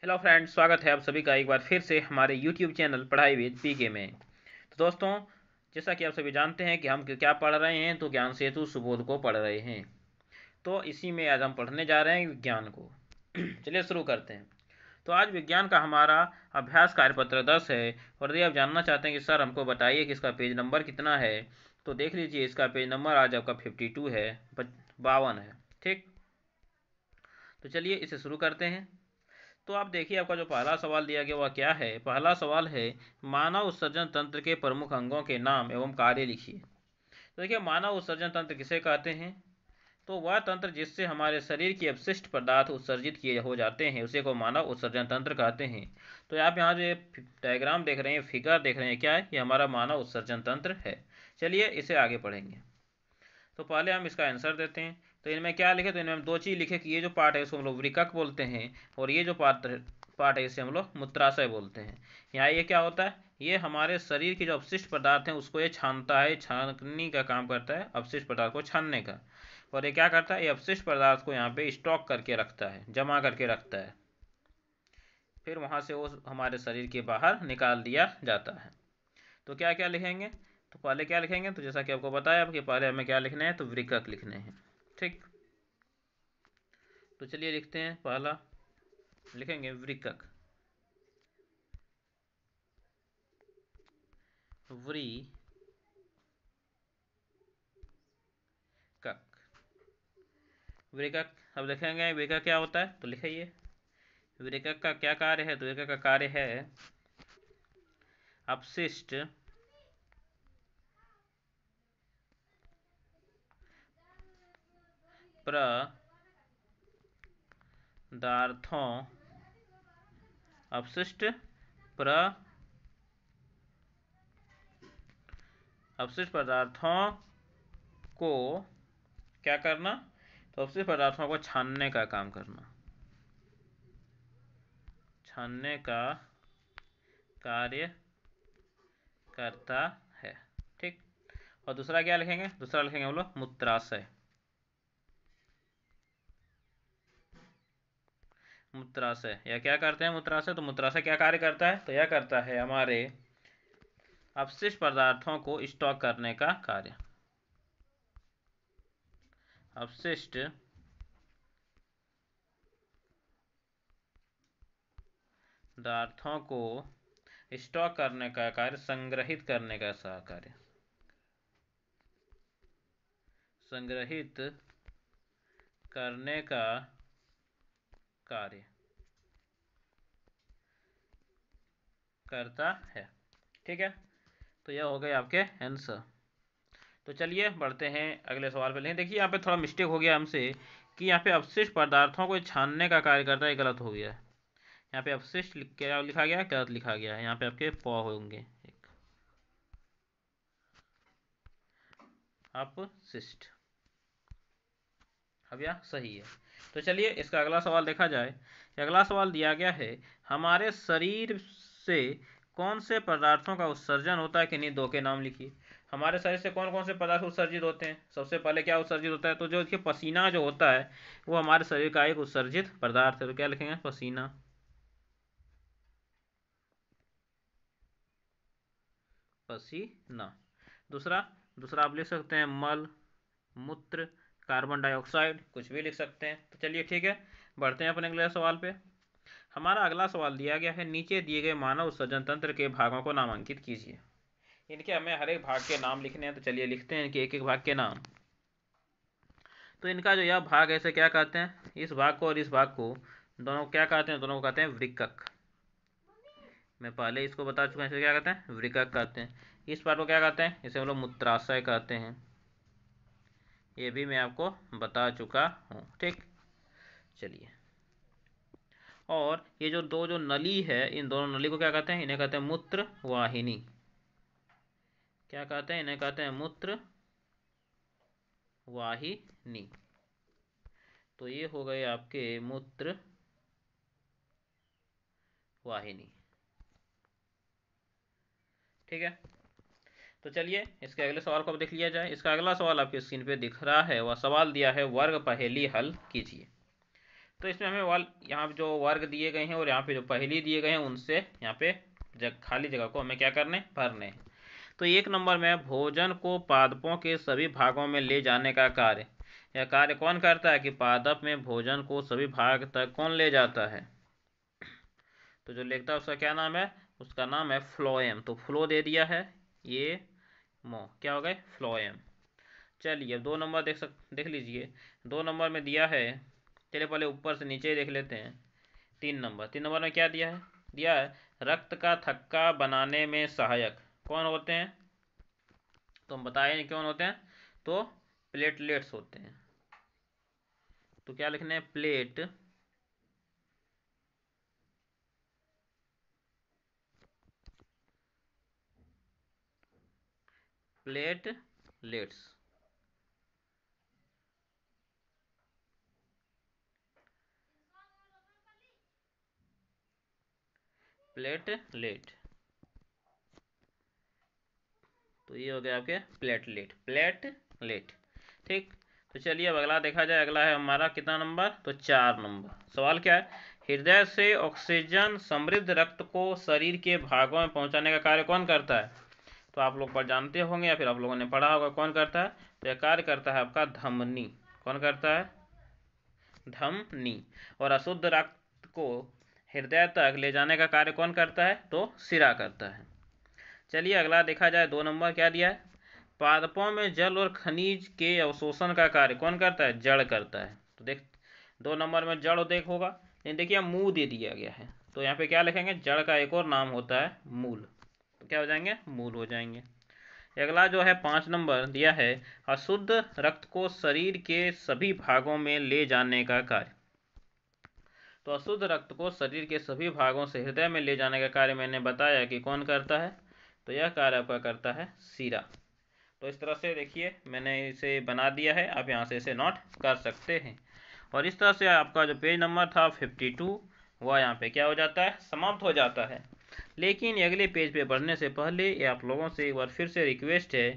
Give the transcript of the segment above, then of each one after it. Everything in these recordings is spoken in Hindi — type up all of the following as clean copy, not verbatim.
हेलो फ्रेंड्स, स्वागत है आप सभी का एक बार फिर से हमारे यूट्यूब चैनल पढ़ाई विद पीके में। तो दोस्तों, जैसा कि आप सभी जानते हैं कि हम क्या पढ़ रहे हैं, तो ज्ञान सेतु सुबोध को पढ़ रहे हैं। तो इसी में आज हम पढ़ने जा रहे हैं विज्ञान को। चलिए शुरू करते हैं। तो आज विज्ञान का हमारा अभ्यास कार्यपत्र 10 है। और यदि आप जानना चाहते हैं कि सर हमको बताइए कि इसका पेज नंबर कितना है, तो देख लीजिए, इसका पेज नंबर आज आपका 52 है, 52 है। ठीक, तो चलिए इसे शुरू करते हैं। तो आप देखिए, आपका जो पहला सवाल दिया गया वह क्या है। पहला सवाल है, मानव उत्सर्जन तंत्र के प्रमुख अंगों के नाम एवं कार्य लिखिए। तो देखिए, मानव उत्सर्जन तंत्र किसे कहते हैं? तो वह तंत्र जिससे हमारे शरीर की अपशिष्ट पदार्थ उत्सर्जित किए हो जाते हैं, उसे को मानव उत्सर्जन तंत्र कहते हैं। तो आप यहाँ जो डायग्राम देख रहे हैं, फिगर देख रहे हैं, क्या है? ये हमारा मानव उत्सर्जन तंत्र है। चलिए इसे आगे पढ़ेंगे। तो पहले हम इसका आंसर देते हैं। तो इनमें क्या लिखे? तो इनमें हम दो चीज़ लिखे कि ये जो पार्ट है उसको हम लोग वृकक बोलते हैं, और ये जो पार्ट है इसे हम लोग मूत्राशय बोलते हैं। यहाँ ये क्या होता है? ये हमारे शरीर के जो अपशिष्ट पदार्थ हैं उसको ये छानता है, छानने का काम करता है, अपशिष्ट पदार्थ को छानने का। और ये क्या करता है? ये अपशिष्ट पदार्थ को यहाँ पे स्टॉक करके रखता है, जमा करके रखता है। फिर वहाँ से वो हमारे शरीर के बाहर निकाल दिया जाता है। तो क्या क्या लिखेंगे? तो पहले क्या लिखेंगे? तो जैसा कि आपको बताया कि पहले हमें क्या लिखना है, तो वृकक लिखने हैं। ठीक, तो चलिए लिखते हैं। पहला लिखेंगे वृकक, वृकक। वृकक, अब लिखेंगे वृकक क्या होता है, तो लिखिए वृकक का क्या कार्य है। तो वृकक का कार्य है अपशिष्ट पदार्थों, अपशिष्ट पदार्थों को क्या करना? तो अपशिष्ट पदार्थों को छानने का काम करना, छानने का कार्य करता है। ठीक, और दूसरा क्या लिखेंगे? दूसरा लिखेंगे हम लोग मूत्राशय। मूत्राशय या क्या करते हैं मूत्राशय? तो मूत्राशय क्या कार्य करता है? तो यह करता है हमारे अपशिष्ट पदार्थों को स्टॉक करने का कार्य। अपशिष्ट पदार्थों को स्टॉक करने का कार्य, संग्रहित करने का कार्य, संग्रहित करने का कार्य करता है। ठीक है, तो यह हो गए आपके आंसर। तो चलिए बढ़ते हैं अगले सवाल पे। लेकिन देखिए, यहाँ पे थोड़ा मिस्टेक हो गया हमसे कि यहाँ पे अपशिष्ट पदार्थों को छानने का कार्य करता है, गलत हो गया है। यहाँ पे अपशिष्ट क्या लिखा गया है? गलत लिखा गया है। यहाँ पे आपके प होंगे, एक अपशिष्ट। अब यह सही है। तो चलिए इसका अगला सवाल देखा जाए। अगला सवाल दिया गया है, हमारे शरीर से कौन से पदार्थों का उत्सर्जन होता है? कि नहीं, दो के नाम लिखिए। हमारे शरीर से कौन कौन से पदार्थ उत्सर्जित होते हैं? सबसे पहले क्या उत्सर्जित होता है? तो जो देखिए पसीना जो होता है वो हमारे शरीर का एक उत्सर्जित पदार्थ है। तो क्या लिखेंगे? पसीना। पसीना। दूसरा, दूसरा आप लिख सकते हैं मल, मूत्र, कार्बन डाइऑक्साइड, कुछ भी लिख सकते हैं। तो चलिए ठीक है, बढ़ते हैं अपने अगले सवाल पे। हमारा अगला सवाल दिया गया है, नीचे दिए गए मानव उत्सर्जन तंत्र के भागों को नामांकित कीजिए। इनके हमें हर एक भाग के नाम लिखने हैं। तो चलिए लिखते हैं इनके एक एक भाग के नाम। तो इनका जो यह भाग है इसे क्या कहते हैं? इस भाग को और इस भाग को दोनों क्या कहते हैं? दोनों को कहते हैं वृकक। मैं पहले इसको बता चुका हूँ, इसे क्या कहते हैं? वृकक कहते हैं। इस पार्ट को क्या कहते हैं? इसे हम लोग मूत्राशय कहते हैं। ये भी मैं आपको बता चुका हूँ। ठीक, चलिए। और ये जो दो जो नली है, इन दोनों नली को क्या कहते हैं? इन्हें कहते हैं मूत्र वाहिनी। क्या कहते हैं? इन्हें कहते हैं मूत्र वाहिनी। तो ये हो गए आपके मूत्र वाहिनी। ठीक है, तो चलिए इसके अगले सवाल को अब देख लिया जाए। इसका अगला सवाल आपके स्क्रीन पे दिख रहा है, वह सवाल दिया है, वर्ग पहेली हल कीजिए। तो इसमें हमें यहाँ पे जो वर्ग दिए गए हैं और यहाँ पे जो पहली दिए गए हैं उनसे यहाँ पे खाली जगह को हमें क्या करने, भरने हैं। तो 1 नंबर में भोजन को पादपों के सभी भागों में ले जाने का कार्य, यह कार्य कौन करता है कि पादप में भोजन को सभी भाग तक कौन ले जाता है। तो जो लिखता है उसका क्या नाम है, उसका नाम है फ्लोएम। तो फ्लो दे दिया है, ये क्या हो गए, फ्लोएम। चलिए अब 2 नंबर देख लीजिए। 2 नंबर में दिया है, चलिए पहले ऊपर से नीचे देख लेते हैं। 3 नंबर में क्या दिया है रक्त का थक्का बनाने में सहायक कौन होते हैं। तो हम बताए नहीं कौन होते हैं, तो प्लेटलेट्स होते हैं। तो क्या लिखने हैं, प्लेटलेट्स। प्लेटलेट, तो ये हो गया आपके प्लेटलेट। ठीक, तो चलिए अब अगला देखा जाए। अगला है हमारा कितना नंबर, तो 4 नंबर। सवाल क्या है, हृदय से ऑक्सीजन समृद्ध रक्त को शरीर के भागों में पहुंचाने का कार्य कौन करता है। तो आप लोग पर जानते होंगे या फिर आप लोगों ने पढ़ा होगा कौन करता है। तो यह कार्य करता है आपका धमनी। कौन करता है, धमनी। और अशुद्ध रक्त को हृदय तक ले जाने का कार्य कौन करता है, तो शिरा करता है। चलिए अगला देखा जाए। 2 नंबर क्या दिया है, पादपों में जल और खनिज के अवशोषण का कार्य कौन करता है, जड़ करता है। तो देख 2 नंबर में जड़ देखोगा, लेकिन देखिए मुंह दे दिया गया है, तो यहाँ पे क्या लिखेंगे, जड़ का एक और नाम होता है मूल। तो क्या हो जाएंगे, मूल हो जाएंगे। अगला जो है 5 नंबर दिया है, अशुद्ध रक्त को शरीर के सभी भागों में ले जाने का कार्य। तो अशुद्ध रक्त को शरीर के सभी भागों से हृदय में ले जाने का कार्य मैंने बताया कि कौन करता है। तो यह कार्य आपका करता है शिरा। तो इस तरह से देखिए मैंने इसे बना दिया है, आप यहाँ से इसे नोट कर सकते हैं। और इस तरह से आपका जो पेज नंबर था 52 वह यहाँ पे क्या हो जाता है, समाप्त हो जाता है। लेकिन अगले पेज पे बढ़ने से पहले ये आप लोगों से एक बार फिर से रिक्वेस्ट है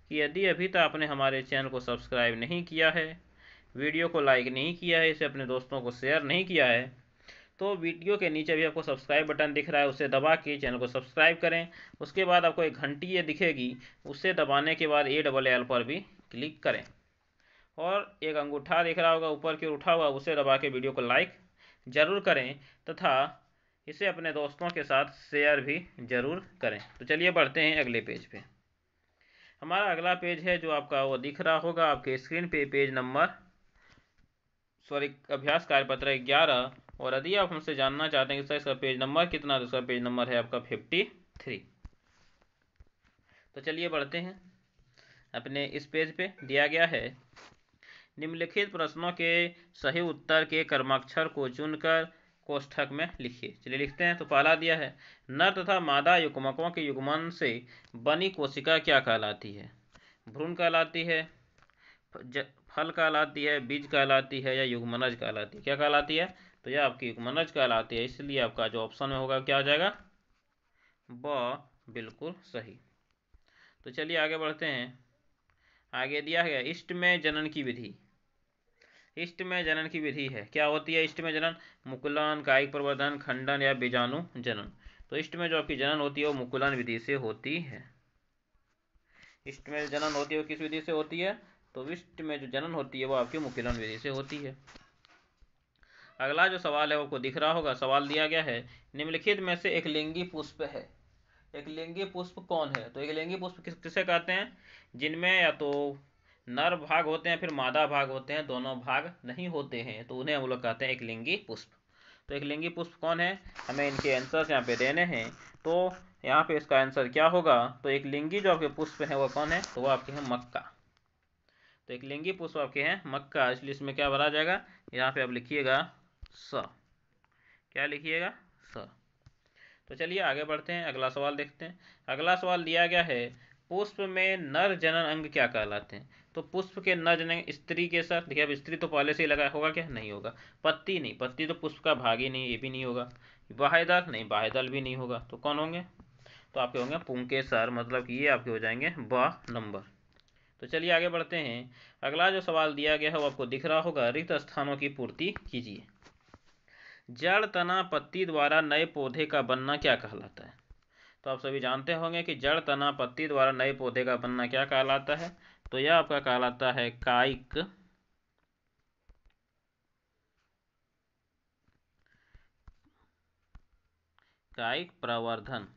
कि यदि अभी तक आपने हमारे चैनल को सब्सक्राइब नहीं किया है, वीडियो को लाइक नहीं किया है, इसे अपने दोस्तों को शेयर नहीं किया है, तो वीडियो के नीचे भी आपको सब्सक्राइब बटन दिख रहा है, उसे दबा के चैनल को सब्सक्राइब करें। उसके बाद आपको एक घंटी ये दिखेगी, उसे दबाने के बाद ALL पर भी क्लिक करें। और एक अंगूठा दिख रहा होगा ऊपर की ओर उठा हुआ, उसे दबा के वीडियो को लाइक जरूर करें तथा इसे अपने दोस्तों के साथ शेयर भी जरूर करें। तो चलिए बढ़ते हैं अगले पेज पे। हमारा अगला पेज है जो आपका वो दिख रहा होगा आपके स्क्रीन पे, पेज नंबर अभ्यास कार्यपत्र 11। और यदि आप हमसे जानना चाहते हैं कि सर इसका पेज नंबर कितना, तो इसका पेज नंबर है आपका 53। तो चलिए बढ़ते हैं अपने इस पेज पे। दिया गया है, निम्नलिखित प्रश्नों के सही उत्तर के क्रमाक्षर को चुनकर कोष्ठक में लिखिए। चलिए लिखते हैं। तो पहला दिया है, नर तथा मादा युग्मकों के युग्मन से बनी कोशिका क्या कहलाती है। भ्रूण कहलाती है, फल कहलाती है, बीज कहलाती है, या युग्मनज कहलाती है। क्या कहलाती है, तो यह आपकी युग्मनज कहलाती है। इसलिए आपका जो ऑप्शन में होगा क्या हो जाएगा, ब बिल्कुल सही। तो चलिए आगे बढ़ते हैं। आगे दिया है इष्ट में जनन की विधि। इष्ट में जनन की विधि है, क्या होती है इष्ट में जनन, मुकुलन, कायिक प्रवर्धन, खंडन या बीजाणु जनन। तो इष्ट में जो आपकी जनन होती है वो मुकुलन विधि से होती है। इष्ट में जनन होती है वो किस विधि से होती है, तो इष्ट में जो जनन होती है वो आपकी मुकुलन विधि से होती है। अगला जो सवाल है वो आपको दिख रहा होगा। सवाल दिया गया है, निम्नलिखित में से एक लिंगी पुष्प है। एक लिंगी पुष्प कौन है, तो एक लिंगी पुष्प किसे कहते हैं, जिनमें या तो नर भाग होते हैं फिर मादा भाग होते हैं, दोनों भाग नहीं होते हैं, तो उन्हें हम लोग कहते हैं एक लिंगी पुष्प। तो एक लिंगी पुष्प कौन है, हमें इनके आंसर्स यहाँ पे देने हैं। तो यहाँ पे इसका आंसर क्या होगा, तो एक लिंगी जो आपके पुष्प है वो कौन है, तो वो आपके हैं मक्का। तो एक लिंगी पुष्प आपके हैं मक्का, इसलिए इसमें क्या भरा जाएगा, यहाँ पे आप लिखिएगा स। क्या लिखिएगा, स। तो चलिए आगे बढ़ते हैं, अगला सवाल देखते हैं। अगला सवाल दिया गया है, पुष्प में नर जनन अंग क्या कहलाते हैं। तो पुष्प के नर जनन स्त्री के साथ, देखिए अब स्त्री तो पहले से ही लगा होगा, क्या नहीं होगा, पत्ती नहीं, पत्ती तो पुष्प का भाग ही नहीं, ये भी नहीं होगा, बाह्यदल नहीं, बाह्यदल भी नहीं होगा, तो कौन होंगे, तो आपके होंगे पुंकेसर, मतलब कि ये आपके हो जाएंगे ब नंबर। तो चलिए आगे बढ़ते हैं। अगला जो सवाल दिया गया है वो आपको दिख रहा होगा, रिक्त स्थानों की पूर्ति कीजिए। जड़ तना पत्ती द्वारा नए पौधे का बनना क्या कहलाता है? तो आप सभी जानते होंगे कि जड़ तना पत्ती द्वारा नए पौधे का बनना क्या कहलाता है। तो यह आपका कहलाता है कायिक प्रवर्धन।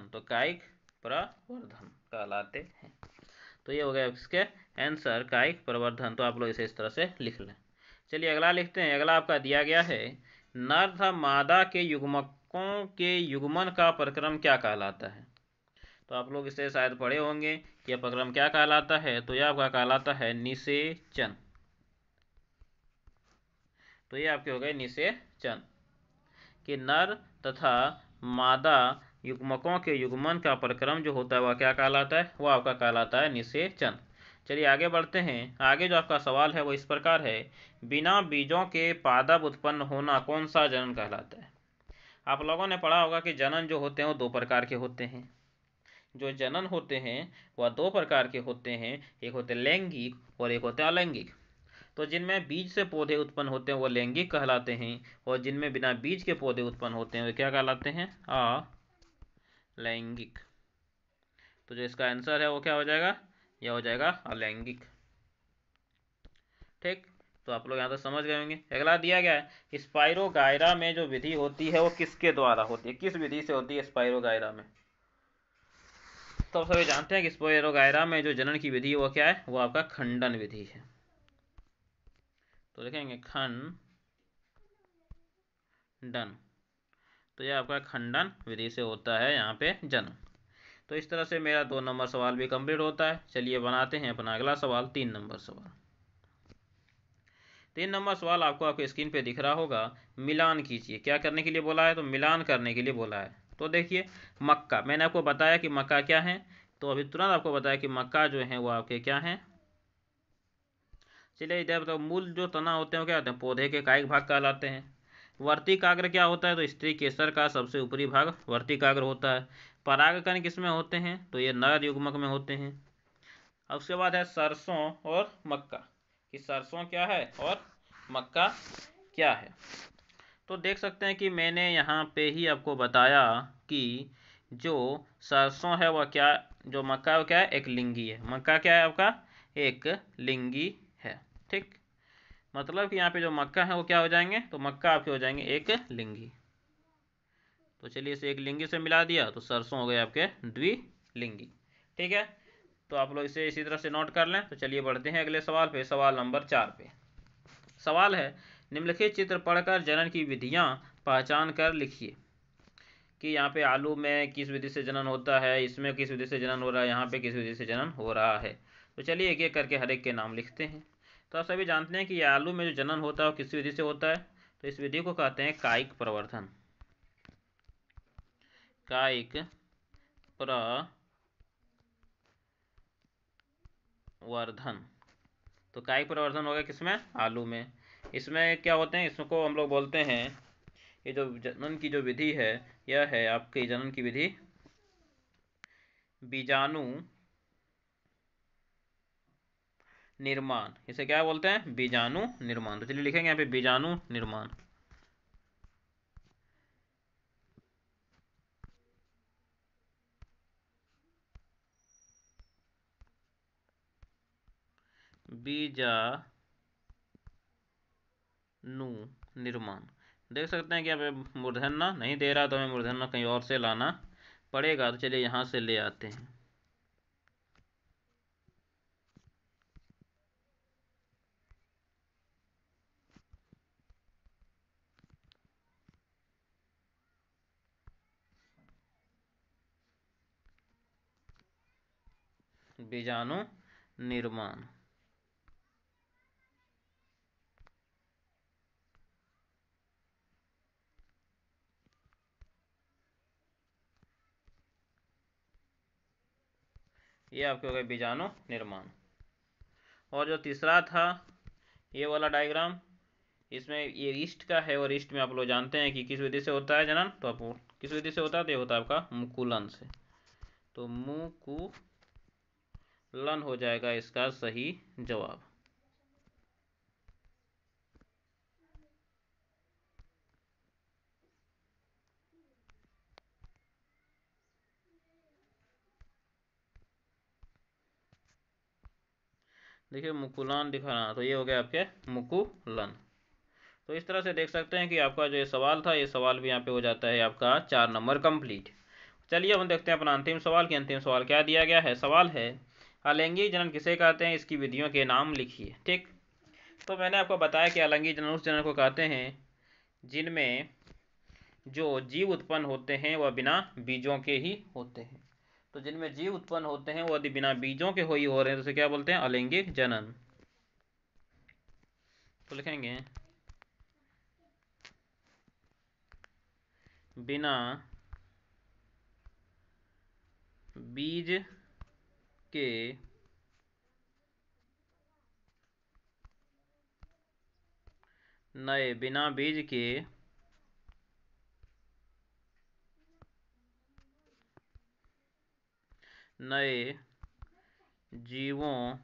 तो कायिक प्रवर्धन कहलाते हैं। तो ये हो गया इसके आंसर कायिक प्रवर्धन। तो आप लोग इसे इस तरह से लिख लें। चलिए अगला लिखते हैं। अगला आपका दिया गया है, नर तथा मादा के युग्मकों के युग्मन का प्रक्रम क्या कहलाता है? तो आप लोग इसे शायद पढ़े होंगे कि यह प्रक्रम क्या कहलाता है। तो यह आपका कहलाता है निषेचन। तो ये आपके हो गए निषेचन कि नर तथा मादा युग्मकों के युग्मन का प्रक्रम जो होता है वह क्या कहलाता है? वह आपका कहलाता है निषेचन। चलिए आगे बढ़ते हैं। आगे जो आपका सवाल है वो इस प्रकार है, बिना बीजों के पादप उत्पन्न होना कौन सा जनन कहलाता है? आप लोगों ने पढ़ा होगा कि जनन जो होते हैं वो दो प्रकार के होते हैं। जो जनन होते हैं वह दो प्रकार के होते हैं, एक होते लैंगिक और एक होते अलैंगिक। तो जिनमें बीज से पौधे उत्पन्न होते हैं वो लैंगिक कहलाते हैं, और जिनमें बिना बीज के पौधे उत्पन्न होते हैं वे क्या कहलाते हैं? अलैंगिक। तो जो इसका आंसर है वो क्या हो जाएगा? यह हो जाएगा अलैंगिक। ठीक, तो आप लोग यहाँ तक समझ गए होंगे। अगला दिया गया है, स्पाइरोगायरा में जो विधि होती है वो किसके द्वारा होती है? किस विधि से होती है स्पाइरोगायरा में? तो आप सभी जानते हैं कि स्पाइरोगायरा में जो जनन की विधि है वो क्या है? वो आपका खंडन विधि है। तो देखेंगे खंडन। तो यह आपका खंडन विधि से होता है यहाँ पे जनन। तो इस तरह से मेरा 2 नंबर सवाल भी कंप्लीट होता है। चलिए बनाते हैं अपना अगला सवाल, 3 नंबर सवाल। 3 नंबर सवाल आपको आपके स्क्रीन पे दिख रहा होगा। मिलान कीजिए। क्या करने के लिए बोला है? तो मिलान करने के लिए बोला है। तो देखिए मक्का, मैंने आपको बताया कि मक्का क्या है। तो अभी तुरंत आपको बताया कि मक्का जो है वो आपके क्या है। चलिए इधर तो मूल जो तना होते हैं वो क्या होते हैं? पौधे के कायिक भाग कहलाते हैं। वर्तिकाग्र क्या होता है? तो स्त्री केसर का सबसे ऊपरी भाग वर्तिकाग्र होता है। परागकण किसमें होते हैं? तो ये नर युग्मक में होते हैं। अब उसके बाद है सरसों और मक्का, कि सरसों क्या है और मक्का क्या है। तो देख सकते हैं कि मैंने यहाँ पे ही आपको बताया कि जो सरसों है वह क्या, जो मक्का है वो क्या है? एक लिंगी है। मक्का क्या है आपका? एक लिंगी है। ठीक, मतलब कि यहाँ पे जो मक्का है वो क्या हो जाएंगे? तो मक्का आपके हो जाएंगे एक लिंगी। तो चलिए इसे एक लिंगी से मिला दिया तो सरसों हो गए आपके द्विलिंगी। ठीक है, तो आप लोग इसे इसी तरह से नोट कर लें। तो चलिए बढ़ते हैं अगले सवाल पे, सवाल नंबर 4 पे। सवाल है, निम्नलिखित चित्र पढ़कर जनन की विधियां पहचान कर लिखिए। कि यहाँ पे आलू में किस विधि से जनन होता है, इसमें किस विधि से जनन हो रहा है, यहाँ पे किस विधि से जनन हो रहा है। तो चलिए एक एक करके हर एक के नाम लिखते हैं। तो आप सभी जानते हैं कि आलू में जो जनन होता है वो किस विधि से होता है? तो इस विधि को कहते हैं कायिक प्रवर्धन। कायिक प्रवर्धन। तो कायिक प्रवर्धन हो गया किसमें? आलू में। इसमें क्या होते हैं? इसको हम लोग बोलते हैं, ये जो जनन की जो विधि है यह है आपकी जनन की विधि बीजाणु निर्माण। इसे क्या बोलते हैं? बीजाणु निर्माण। तो चलिए लिखेंगे यहाँ पे बीजाणु निर्माण। बीजाणु निर्माण। देख सकते हैं कि यहाँ पे मूर्धन्य नहीं दे रहा, तो हमें मूर्धन्य कहीं और से लाना पड़ेगा। तो चलिए यहाँ से ले आते हैं। बीजाणु निर्माण। ये आपके हो गए बीजाणु निर्माण। और जो तीसरा था ये वाला डायग्राम, इसमें ये ईस्ट का है, और ईस्ट में आप लोग जानते हैं कि किस विधि से होता है जनन। तो आपको किस विधि से होता है? तो ये होता है आपका मुकुलन से। तो मुकुलन लन हो जाएगा इसका सही जवाब। देखिए मुकुलान दिखा रहा, तो ये हो गया आपके मुकुलन। तो इस तरह से देख सकते हैं कि आपका जो ये सवाल था, ये सवाल भी यहाँ पे हो जाता है आपका 4 नंबर कंप्लीट। चलिए हम देखते हैं अपना अंतिम सवाल कि अंतिम सवाल क्या दिया गया है। सवाल है अलैंगिक जनन किसे कहते हैं, इसकी विधियों के नाम लिखिए। ठीक, तो मैंने आपको बताया कि अलैंगिक जनन उस जनन को कहते हैं जिनमें जो जीव उत्पन्न होते हैं वह बिना बीजों के ही होते हैं। तो जिनमें जीव उत्पन्न होते हैं वो यदि बिना बीजों के हो रहे हैं तो उसे क्या बोलते हैं, अलैंगिक जनन। तो लिखेंगे बिना बीज के नए, बिना बीज के नए जीवों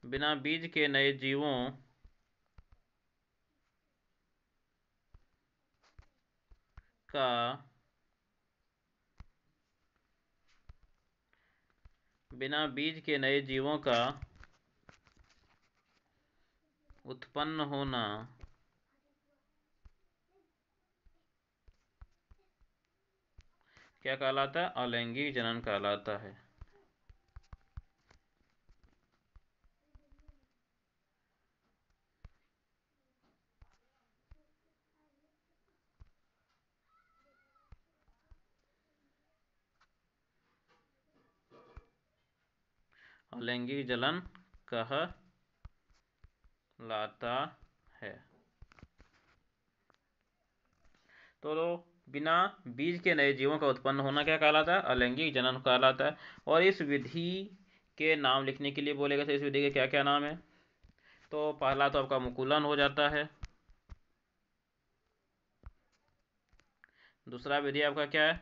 बिना बीज के नए जीवों का बिना बीज के नए जीवों का उत्पन्न होना क्या कहलाता है, अलैंगिक जनन कहलाता है। अलैंगिक जनन कहलाता है। तो बिना बीज के नए जीवों का उत्पन्न होना क्या कहलाता है, अलैंगिक जनन कहलाता है। और इस विधि के नाम लिखने के लिए बोलेगा तो इस विधि के क्या क्या नाम है। तो पहला तो आपका मुकुलन हो जाता है, दूसरा विधि आपका क्या है,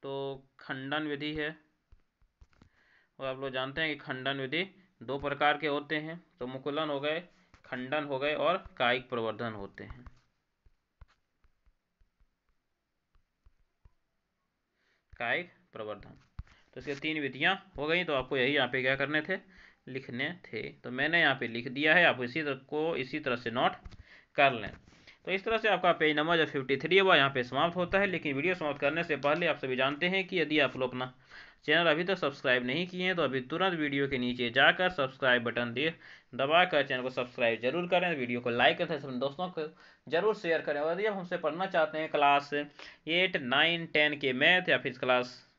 तो खंडन विधि है। और आप लोग जानते हैं कि खंडन विधि 2 प्रकार के होते हैं, तो मुकुलन हो गए, खंडन हो गए और कायिक प्रवर्धन होते हैं। कायिक प्रवर्धन, तो इसके 3 विधियां हो गई। तो आपको यही यहाँ पे क्या करने थे, लिखने थे। तो मैंने यहाँ पे लिख दिया है, आप इसी तरह से नोट कर लें। तो इस तरह से आपका पेज नंबर जो 53 है वह यहाँ पे समाप्त होता है। लेकिन वीडियो समाप्त करने से पहले आप सभी जानते हैं कि यदि आप लोग अपना चैनल अभी तक सब्सक्राइब नहीं किए हैं तो अभी तुरंत वीडियो के नीचे जाकर सब्सक्राइब बटन दबाकर चैनल को सब्सक्राइब जरूर करें, वीडियो को लाइक करें, अपने दोस्तों को जरूर शेयर करें। और यदि आप हमसे पढ़ना चाहते हैं क्लास 8, 9, 10 के मैथ, या फिर क्लास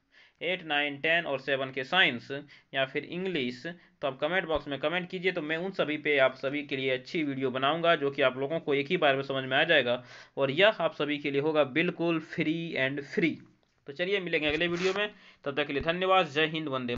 8, 9, 10 और 7 के साइंस, या फिर इंग्लिश, तो आप कमेंट बॉक्स में कमेंट कीजिए, तो मैं उन सभी पे आप सभी के लिए अच्छी वीडियो बनाऊंगा जो कि आप लोगों को एक ही बार में समझ में आ जाएगा। और यह आप सभी के लिए होगा बिल्कुल फ्री एंड फ्री। तो चलिए मिलेंगे अगले वीडियो में, तब तक के लिए धन्यवाद। जय हिंद, वंदे।